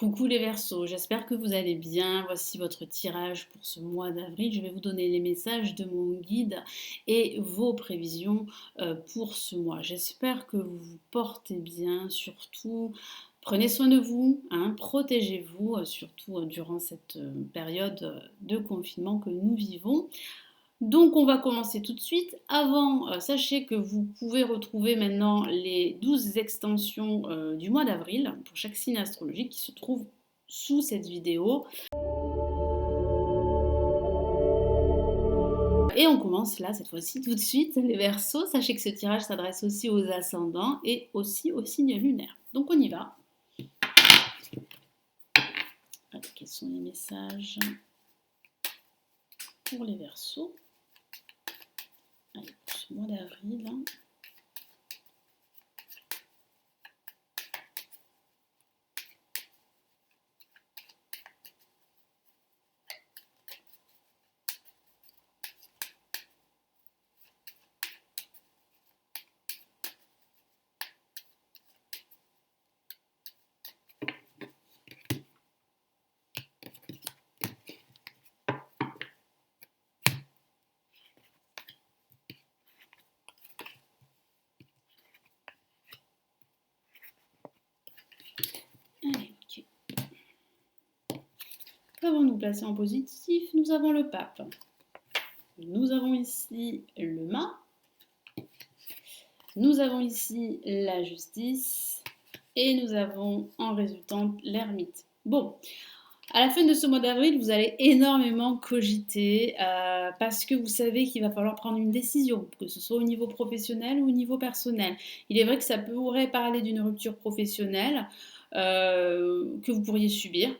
Coucou les Verseaux, j'espère que vous allez bien. Voici votre tirage pour ce mois d'avril. Je vais vous donner les messages de mon guide et vos prévisions pour ce mois. J'espère que vous vous portez bien, surtout prenez soin de vous, hein, protégez-vous, surtout durant cette période de confinement que nous vivons. Donc on va commencer tout de suite. Avant, sachez que vous pouvez retrouver maintenant les 12 extensions du mois d'avril pour chaque signe astrologique qui se trouve sous cette vidéo. Et on commence là, cette fois-ci, tout de suite, les Verseaux. Sachez que ce tirage s'adresse aussi aux ascendants et aussi aux signes lunaires. Donc on y va. Alors, quels sont les messages pour les Verseaux? Allez, pour ce mois d'avril. Allez, ok. Qu'avons-nous placé en positif? Nous avons le pape. Nous avons ici le mât. Nous avons ici la justice. Et nous avons en résultante l'ermite. Bon, à la fin de ce mois d'avril, vous allez énormément cogiter parce que vous savez qu'il va falloir prendre une décision, que ce soit au niveau professionnel ou au niveau personnel. Il est vrai que ça pourrait parler d'une rupture professionnelle que vous pourriez subir.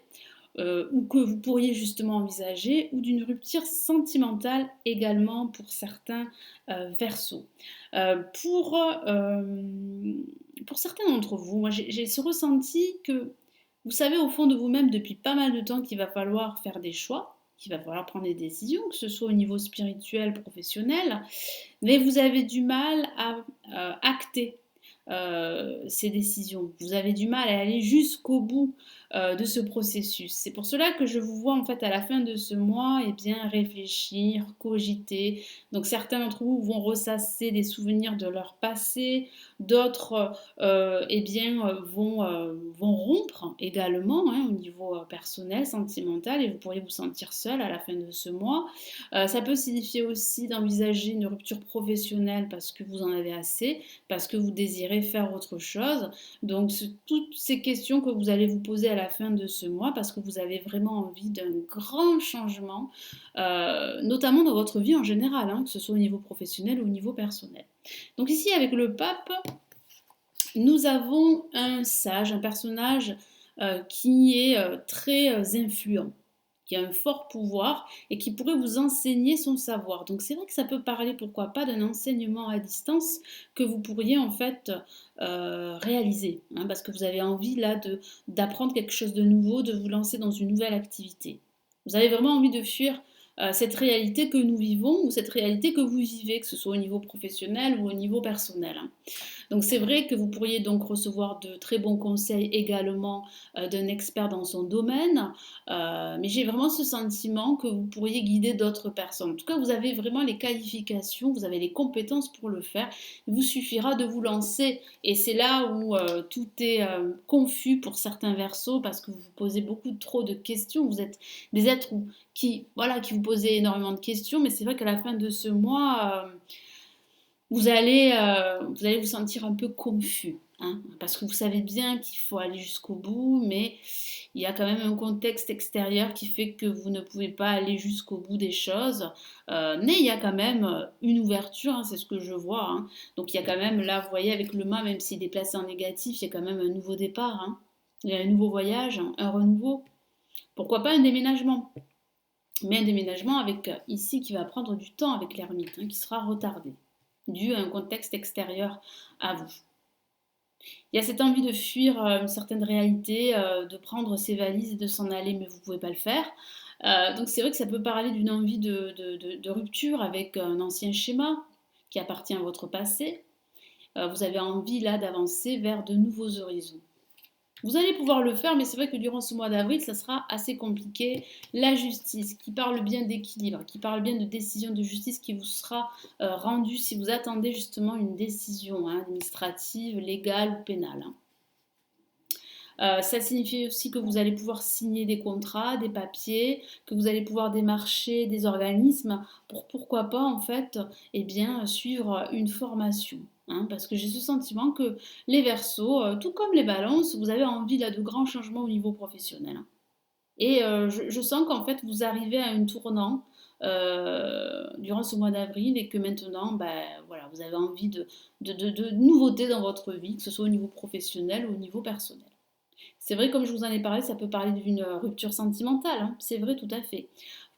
Ou que vous pourriez justement envisager, ou d'une rupture sentimentale également pour certains Verseaux. Pour certains d'entre vous, moi j'ai ce ressenti que vous savez au fond de vous-même depuis pas mal de temps qu'il va falloir faire des choix, qu'il va falloir prendre des décisions, que ce soit au niveau spirituel, professionnel, mais vous avez du mal à acter ces décisions. Vous avez du mal à aller jusqu'au bout de ce processus. C'est pour cela que je vous vois en fait à la fin de ce mois bien réfléchir, cogiter. Donc certains d'entre vous vont ressasser des souvenirs de leur passé, d'autres vont rompre également hein, au niveau personnel, sentimental, et vous pourriez vous sentir seul à la fin de ce mois. Ça peut signifier aussi d'envisager une rupture professionnelle parce que vous en avez assez, parce que vous désirez faire autre chose. Donc toutes ces questions que vous allez vous poser à la fin de ce mois parce que vous avez vraiment envie d'un grand changement, notamment dans votre vie en général, hein, que ce soit au niveau professionnel ou au niveau personnel. Donc ici avec le pape, nous avons un sage, un personnage qui est très influent, qui a un fort pouvoir et qui pourrait vous enseigner son savoir. Donc c'est vrai que ça peut parler, pourquoi pas, d'un enseignement à distance que vous pourriez en fait réaliser, hein, parce que vous avez envie là d'apprendre quelque chose de nouveau, de vous lancer dans une nouvelle activité. Vous avez vraiment envie de fuir cette réalité que nous vivons ou cette réalité que vous vivez, que ce soit au niveau professionnel ou au niveau personnel, hein. Donc c'est vrai que vous pourriez donc recevoir de très bons conseils également d'un expert dans son domaine, mais j'ai vraiment ce sentiment que vous pourriez guider d'autres personnes. En tout cas, vous avez vraiment les qualifications, vous avez les compétences pour le faire. Il vous suffira de vous lancer et c'est là où tout est confus pour certains Verseaux parce que vous vous posez beaucoup trop de questions. Vous êtes des êtres qui vous posez énormément de questions, mais c'est vrai qu'à la fin de ce mois vous allez vous sentir un peu confus, hein, parce que vous savez bien qu'il faut aller jusqu'au bout, mais il y a quand même un contexte extérieur qui fait que vous ne pouvez pas aller jusqu'au bout des choses. Mais il y a quand même une ouverture, hein, c'est ce que je vois, hein. Donc il y a quand même, là, vous voyez, avec le mât, même s'il est placé en négatif, il y a quand même un nouveau départ, hein. Il y a un nouveau voyage, un renouveau. Pourquoi pas un déménagement? Mais un déménagement avec ici qui va prendre du temps avec l'ermite, hein, qui sera retardé dû à un contexte extérieur à vous. Il y a cette envie de fuir une certaine réalité, de prendre ses valises et de s'en aller, mais vous ne pouvez pas le faire. Donc c'est vrai que ça peut parler d'une envie de rupture avec un ancien schéma qui appartient à votre passé. Vous avez envie là d'avancer vers de nouveaux horizons. Vous allez pouvoir le faire, mais c'est vrai que durant ce mois d'avril, ça sera assez compliqué. La justice, qui parle bien d'équilibre, qui parle bien de décision de justice qui vous sera rendue si vous attendez justement une décision administrative, légale ou pénale. Ça signifie aussi que vous allez pouvoir signer des contrats, des papiers, que vous allez pouvoir démarcher des organismes pour pourquoi pas en fait eh bien, suivre une formation. Parce que j'ai ce sentiment que les Verseaux, tout comme les balances, vous avez envie là, de grands changements au niveau professionnel. Et je sens qu'en fait vous arrivez à un tournant durant ce mois d'avril et que maintenant ben, voilà, vous avez envie de nouveautés dans votre vie, que ce soit au niveau professionnel ou au niveau personnel. C'est vrai, comme je vous en ai parlé, ça peut parler d'une rupture sentimentale, c'est vrai tout à fait.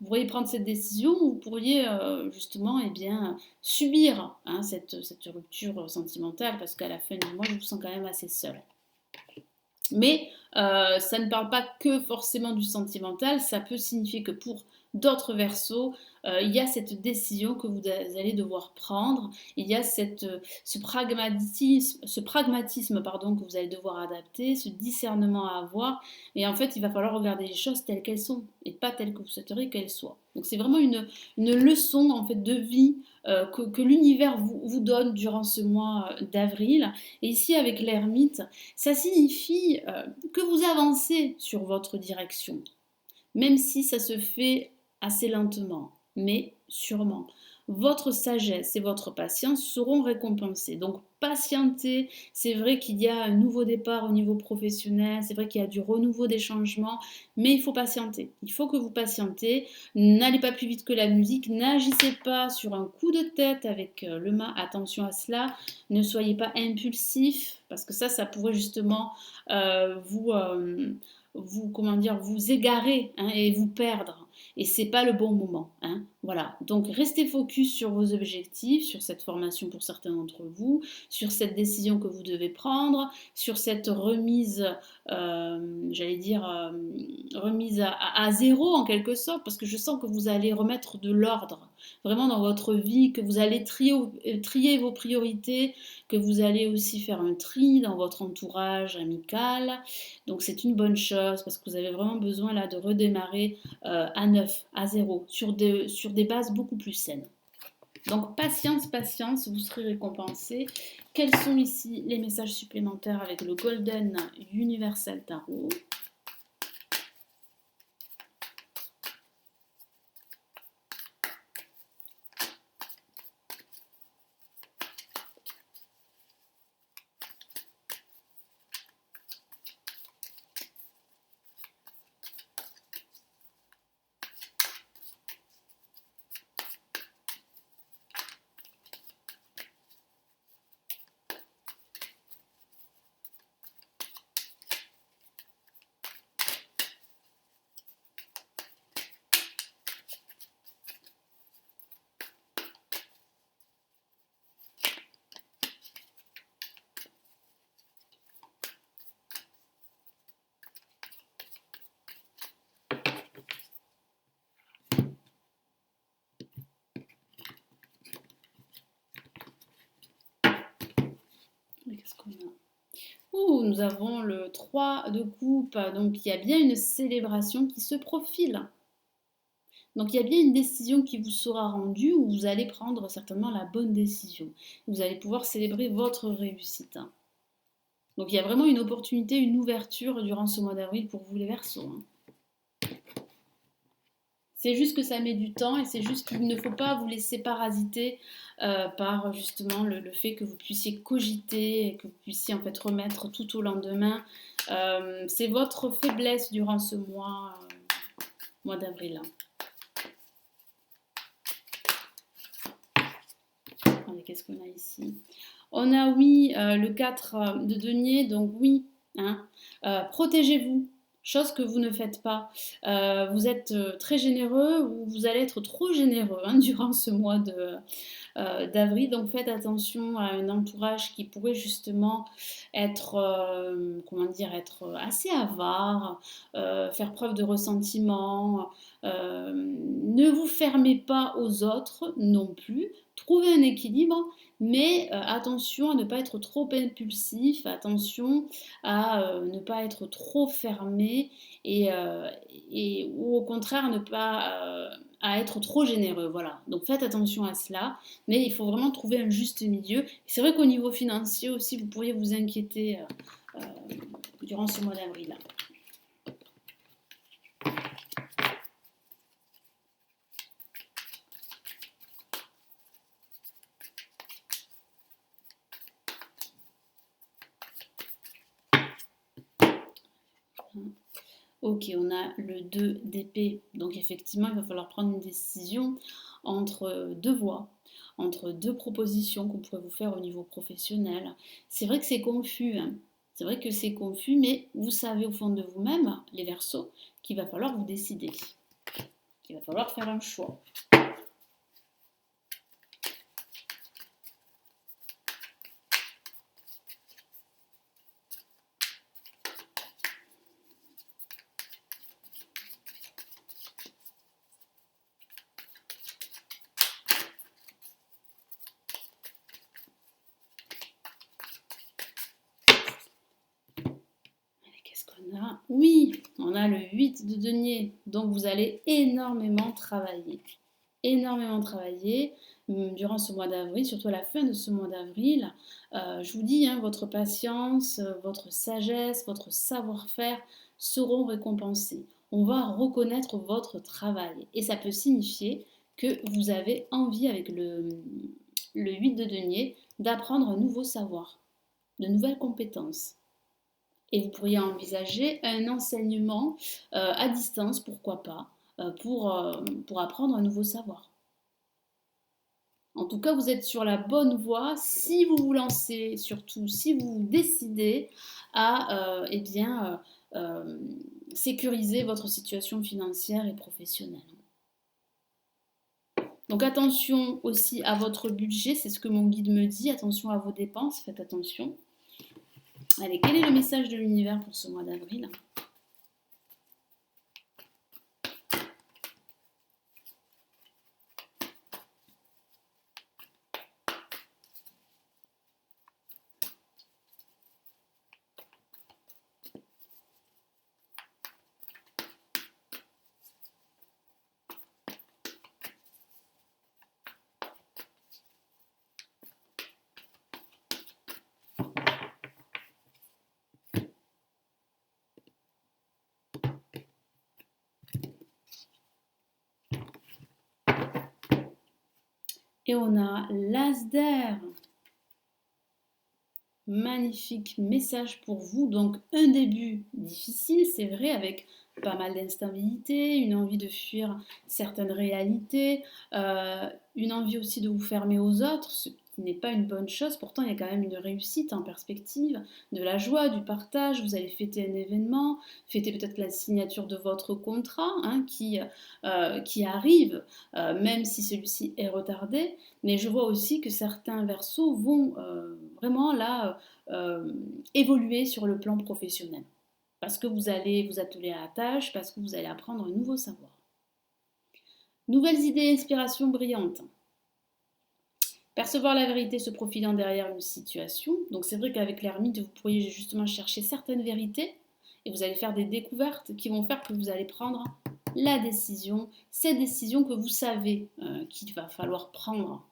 Vous pourriez prendre cette décision ou vous pourriez justement eh bien, subir cette rupture sentimentale parce qu'à la fin du mois, je vous sens quand même assez seule. Mais ça ne parle pas que forcément du sentimental, ça peut signifier que pour d'autres versos, il y a cette décision que vous allez devoir prendre, il y a ce pragmatisme pardon, que vous allez devoir adapter, ce discernement à avoir, et en fait il va falloir regarder les choses telles qu'elles sont, et pas telles que vous souhaiteriez qu'elles soient. Donc c'est vraiment une leçon en fait de vie que l'univers vous donne durant ce mois d'avril. Et ici avec l'ermite, ça signifie que vous avancez sur votre direction, même si ça se fait assez lentement, mais sûrement. Votre sagesse et votre patience seront récompensées. Donc patientez, c'est vrai qu'il y a un nouveau départ au niveau professionnel, c'est vrai qu'il y a du renouveau des changements, mais il faut patienter. Il faut que vous patientez, n'allez pas plus vite que la musique, n'agissez pas sur un coup de tête avec le mât, attention à cela, ne soyez pas impulsif, parce que ça pourrait justement vous... comment dire, vous égarer et vous perdre. Et c'est pas le bon moment. Voilà. Donc restez focus sur vos objectifs, sur cette formation pour certains d'entre vous, sur cette décision que vous devez prendre, sur cette remise, j'allais dire, remise à zéro en quelque sorte, parce que je sens que vous allez remettre de l'ordre vraiment dans votre vie, que vous allez trier vos priorités, que vous allez aussi faire un tri dans votre entourage amical. Donc c'est une bonne chose parce que vous avez vraiment besoin là de redémarrer à neuf, à zéro, sur des bases beaucoup plus saines. Donc patience, patience, vous serez récompensé. Quels sont ici les messages supplémentaires avec le Golden Universal Tarot? Qu'est-ce qu'on a? Nous avons le 3 de coupe, donc il y a bien une célébration qui se profile. Donc il y a bien une décision qui vous sera rendue où vous allez prendre certainement la bonne décision. Vous allez pouvoir célébrer votre réussite. Donc il y a vraiment une opportunité, une ouverture durant ce mois d'avril pour vous les Verseaux. C'est juste que ça met du temps et c'est juste qu'il ne faut pas vous laisser parasiter par justement le fait que vous puissiez cogiter et que vous puissiez en fait remettre tout au lendemain. C'est votre faiblesse durant ce mois d'avril. Allez, qu'est-ce qu'on a ici? On a oui le 4 de denier, donc oui, protégez-vous. Chose que vous ne faites pas. Vous êtes très généreux ou vous allez être trop généreux durant ce mois d'avril. Donc faites attention à un entourage qui pourrait justement être, comment dire, être assez avare, faire preuve de ressentiment, Ne vous fermez pas aux autres non plus. Trouvez un équilibre, mais attention à ne pas être trop impulsif, attention à ne pas être trop fermé et, ou au contraire ne pas à être trop généreux. Voilà. Donc faites attention à cela, mais il faut vraiment trouver un juste milieu. C'est vrai qu'au niveau financier aussi, vous pourriez vous inquiéter durant ce mois d'avril. Ok, on a le 2 d'épée. Donc effectivement, il va falloir prendre une décision entre deux voies, entre deux propositions qu'on pourrait vous faire au niveau professionnel. C'est vrai que c'est confus, hein. C'est vrai que c'est confus, mais vous savez au fond de vous-même, les Verseaux, qu'il va falloir vous décider, qu'il va falloir faire un choix. Qu'est-ce qu'on a? Oui, on a le 8 de denier. Donc vous allez énormément travailler. Énormément travailler durant ce mois d'avril, surtout à la fin de ce mois d'avril. Je vous dis, hein, votre patience, votre sagesse, votre savoir-faire seront récompensés. On va reconnaître votre travail. Et ça peut signifier que vous avez envie, avec le 8 de denier, d'apprendre un nouveau savoir, de nouvelles compétences. Et vous pourriez envisager un enseignement à distance, pourquoi pas, pour apprendre un nouveau savoir. En tout cas, vous êtes sur la bonne voie si vous vous lancez, surtout si vous décidez à eh bien, sécuriser votre situation financière et professionnelle. Donc attention aussi à votre budget, c'est ce que mon guide me dit, attention à vos dépenses, faites attention. Allez, quel est le message de l'univers pour ce mois d'avril ? Et on a l'As d'air. Magnifique message pour vous. Donc un début difficile, c'est vrai, avec pas mal d'instabilité, une envie de fuir certaines réalités, une envie aussi de vous fermer aux autres, ce qui n'est pas une bonne chose. Pourtant, il y a quand même une réussite en perspective, de la joie, du partage. Vous allez fêter un événement, fêter peut-être la signature de votre contrat hein, qui arrive, même si celui-ci est retardé. Mais je vois aussi que certains versos vont vraiment là évoluer sur le plan professionnel. Parce que vous allez vous atteler à la tâche, parce que vous allez apprendre un nouveau savoir. Nouvelles idées, inspirations brillantes. Percevoir la vérité se profilant derrière une situation. Donc c'est vrai qu'avec l'ermite, vous pourriez justement chercher certaines vérités et vous allez faire des découvertes qui vont faire que vous allez prendre la décision, cette décision que vous savez qu'il va falloir prendre.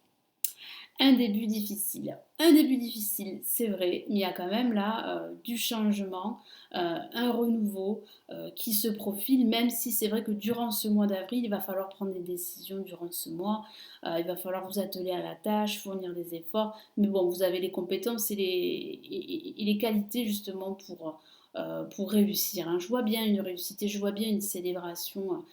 Un début difficile. Un début difficile, c'est vrai, mais il y a quand même là du changement, un renouveau qui se profile, même si c'est vrai que durant ce mois d'avril, il va falloir prendre des décisions durant ce mois, il va falloir vous atteler à la tâche, fournir des efforts, mais bon, vous avez les compétences et les qualités justement pour réussir. Hein. Je vois bien une réussite et je vois bien une célébration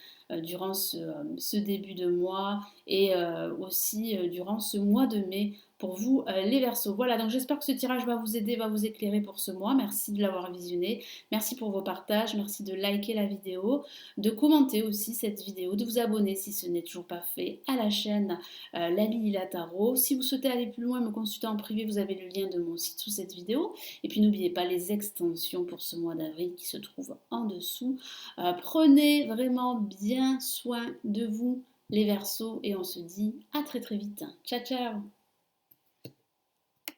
durant ce début de mois et aussi durant ce mois de mai pour vous les Verseaux. Voilà, donc j'espère que ce tirage va vous aider, va vous éclairer pour ce mois. Merci de l'avoir visionné. Merci pour vos partages. Merci de liker la vidéo, de commenter aussi cette vidéo, de vous abonner si ce n'est toujours pas fait à la chaîne Lali Lila Tarot. Si vous souhaitez aller plus loin, me consulter en privé, vous avez le lien de mon site sous cette vidéo. Et puis n'oubliez pas les extensions pour ce mois d'avril qui se trouvent en dessous. Prenez vraiment bien soin de vous les Verseaux et on se dit à très très vite. Ciao ciao.